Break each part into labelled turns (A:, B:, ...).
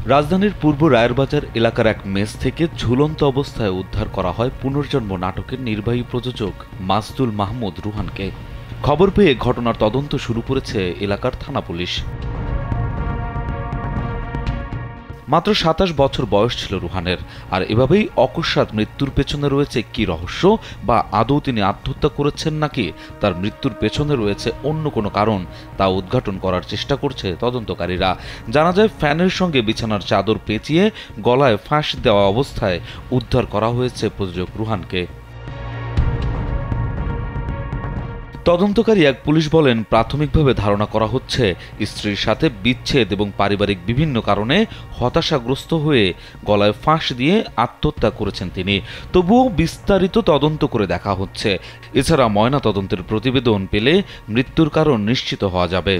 A: রাজধানীর পূর্ব রায়েরবাজার এলাকার এক মেস থেকে ঝুলন্ত অবস্থায় উদ্ধার করা হয় পুনর্জন্ম নাটকের নির্বাহী প্রযোজক মাসদুল মাহমুদ রুহানকে। খবর পেয়ে ঘটনার তদন্ত শুরু করেছে এলাকার থানা পুলিশ। মাত্র ২৭ বছর বয়স ছিল রুহানের, আর এভাবেই অকস্মাৎ মৃত্যুর পেছনে রয়েছে কি রহস্য, বা আদৌ তিনি আত্মহত্যা করেছেন নাকি তার মৃত্যুর পেছনে রয়েছে অন্য কোনো কারণ, তা উদ্ঘাটন করার চেষ্টা করছে তদন্তকারীরা। জানা যায়, ফ্যানের সঙ্গে বিছানার চাদর পেঁচিয়ে গলায় ফাঁস দেওয়া অবস্থায় উদ্ধার করা হয়েছে প্রযোজক রুহানকে। তদন্তকারী এক পুলিশ বলেন, প্রাথমিকভাবে ধারণা করা হচ্ছে স্ত্রীর সাথে বিচ্ছেদ এবং পারিবারিক বিভিন্ন কারণে হতাশাগ্রস্ত হয়ে গলায় ফাঁস দিয়ে আত্মহত্যা করেছেন তিনি। তবুও বিস্তারিত তদন্ত করে দেখা হচ্ছে। এছাড়া ময়না তদন্তের প্রতিবেদন পেলে মৃত্যুর কারণ নিশ্চিত হওয়া যাবে।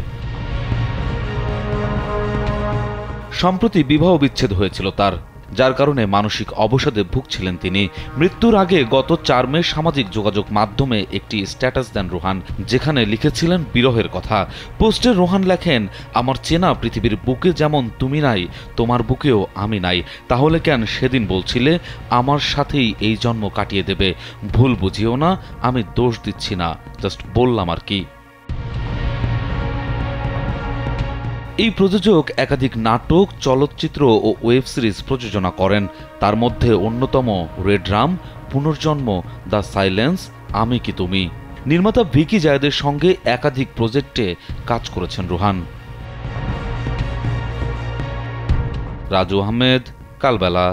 A: সম্প্রতি বিবাহ বিচ্ছেদ হয়েছিল তার, যার কারণে মানসিক অবসাদে ভুগছিলেন তিনি। মৃত্যুর আগে গত ৪ মে সামাজিক যোগাযোগ মাধ্যমে একটি স্ট্যাটাস দেন রুহান, যেখানে লিখেছিলেন বিরহের কথা। পোস্টে রুহান লেখেন, আমার চেনা পৃথিবীর বুকে যেমন তুমি নাই, তোমার বুকেও আমি নাই। তাহলে কেন সেদিন বলছিলে আমার সাথেই এই জন্ম কাটিয়ে দেবে? ভুল বুঝিও না, আমি দোষ দিচ্ছি না, জাস্ট বললাম আর কি। এই প্রযোজক একাধিক নাটক, চলচ্চিত্র ও ওয়েব সিরিজ প্রযোজনা করেন। তার মধ্যে অন্যতম রেড রাম, পুনর্জন্ম, দ্য সাইলেন্স, আমি কি তুমি। নির্মাতা ভিকি জায়েদের সঙ্গে একাধিক প্রজেক্টে কাজ করেছেন রুহান। রাজু আহমেদ, কালবেলা।